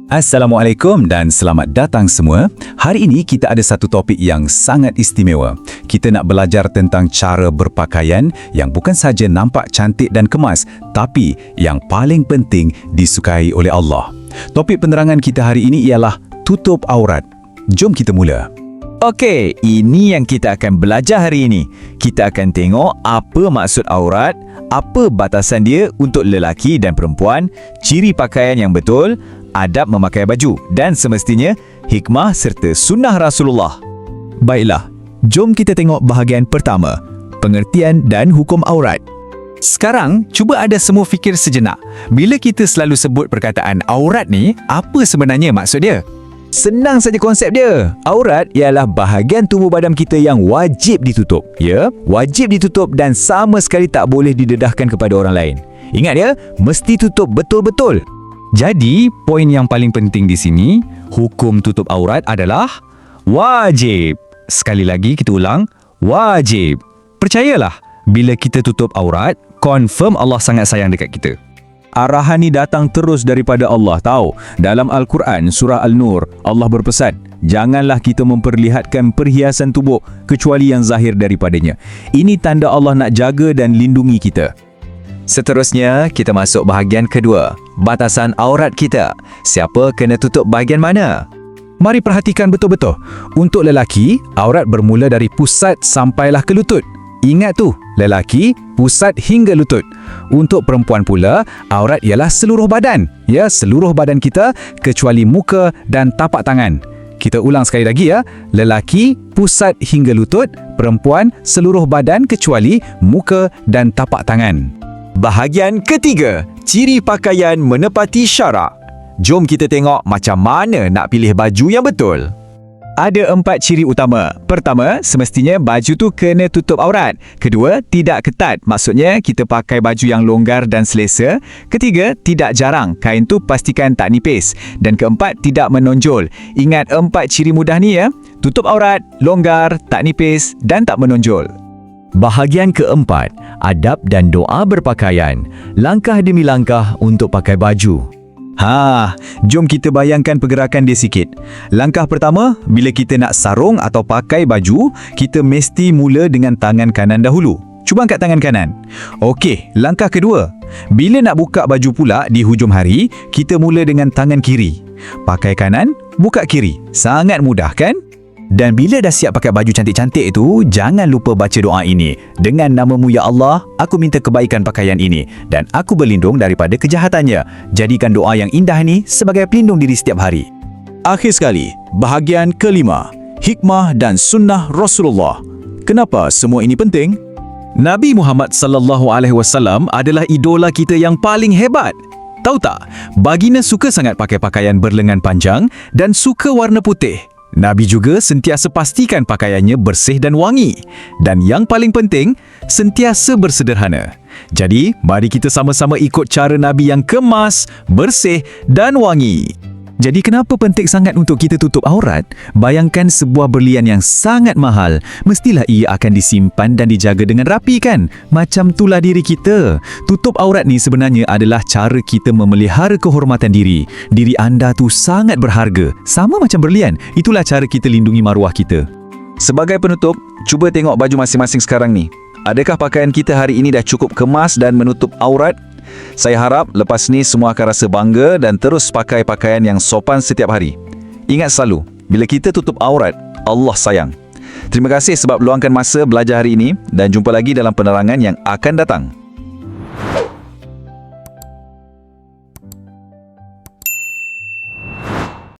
Assalamualaikum dan selamat datang semua. Hari ini kita ada satu topik yang sangat istimewa. Kita nak belajar tentang cara berpakaian yang bukan saja nampak cantik dan kemas, tapi yang paling penting disukai oleh Allah. Topik penerangan kita hari ini ialah tutup aurat. Jom kita mula. Okey, ini yang kita akan belajar hari ini. Kita akan tengok apa maksud aurat, apa batasan dia untuk lelaki dan perempuan, ciri pakaian yang betul, adab memakai baju dan semestinya hikmah serta sunnah Rasulullah. Baiklah, jom kita tengok bahagian pertama, pengertian dan hukum aurat. Sekarang, cuba anda semua fikir sejenak. Bila kita selalu sebut perkataan aurat ni, apa sebenarnya maksud dia? Senang saja konsep dia. Aurat ialah bahagian tubuh badan kita yang wajib ditutup. Ya, wajib ditutup dan sama sekali tak boleh didedahkan kepada orang lain. Ingat ya, mesti tutup betul-betul. Jadi, poin yang paling penting di sini, hukum tutup aurat adalah wajib. Sekali lagi kita ulang, wajib. Percayalah, bila kita tutup aurat, confirm Allah sangat sayang dekat kita. Arahan ni datang terus daripada Allah tahu. Dalam Al-Quran surah Al-Nur, Allah berpesan, janganlah kita memperlihatkan perhiasan tubuh kecuali yang zahir daripadanya. Ini tanda Allah nak jaga dan lindungi kita. Seterusnya, kita masuk bahagian kedua, batasan aurat kita. Siapa kena tutup bahagian mana? Mari perhatikan betul-betul. Untuk lelaki, aurat bermula dari pusat sampailah ke lutut. Ingat tu, lelaki, pusat hingga lutut. Untuk perempuan pula, aurat ialah seluruh badan. Ya, seluruh badan kita kecuali muka dan tapak tangan. Kita ulang sekali lagi ya. Lelaki, pusat hingga lutut. Perempuan, seluruh badan kecuali muka dan tapak tangan. Bahagian ketiga, ciri pakaian menepati syarak. Jom kita tengok macam mana nak pilih baju yang betul. Ada 4 ciri utama. Pertama, semestinya baju tu kena tutup aurat. Kedua, tidak ketat. Maksudnya, kita pakai baju yang longgar dan selesa. Ketiga, tidak jarang. Kain tu pastikan tak nipis. Dan keempat, tidak menonjol. Ingat 4 ciri mudah ni ya. Tutup aurat, longgar, tak nipis dan tak menonjol. Bahagian keempat, adab dan doa berpakaian. Langkah demi langkah untuk pakai baju. Jom kita bayangkan pergerakan dia sikit. Langkah pertama, bila kita nak sarung atau pakai baju, kita mesti mula dengan tangan kanan dahulu. Cuba angkat tangan kanan. Okey, langkah kedua. Bila nak buka baju pula di hujung hari, kita mula dengan tangan kiri. Pakai kanan, buka kiri. Sangat mudah kan? Dan bila dah siap pakai baju cantik-cantik itu, jangan lupa baca doa ini. Dengan namamu ya Allah, aku minta kebaikan pakaian ini dan aku berlindung daripada kejahatannya. Jadikan doa yang indah ini sebagai pelindung diri setiap hari. Akhir sekali, bahagian kelima, hikmah dan sunnah Rasulullah. Kenapa semua ini penting? Nabi Muhammad SAW adalah idola kita yang paling hebat. Tahu tak, baginda suka sangat pakai pakaian berlengan panjang dan suka warna putih. Nabi juga sentiasa pastikan pakaiannya bersih dan wangi. Dan yang paling penting, sentiasa bersederhana. Jadi, mari kita sama-sama ikut cara Nabi yang kemas, bersih dan wangi. Jadi kenapa penting sangat untuk kita tutup aurat? Bayangkan sebuah berlian yang sangat mahal. Mestilah ia akan disimpan dan dijaga dengan rapi kan? Macam itulah diri kita. Tutup aurat ni sebenarnya adalah cara kita memelihara kehormatan diri. Diri anda tu sangat berharga. Sama macam berlian. Itulah cara kita lindungi maruah kita. Sebagai penutup, cuba tengok baju masing-masing sekarang ni. Adakah pakaian kita hari ini dah cukup kemas dan menutup aurat? Saya harap lepas ni semua akan rasa bangga dan terus pakai pakaian yang sopan setiap hari. Ingat selalu, bila kita tutup aurat, Allah sayang. Terima kasih sebab luangkan masa belajar hari ini dan jumpa lagi dalam penerangan yang akan datang.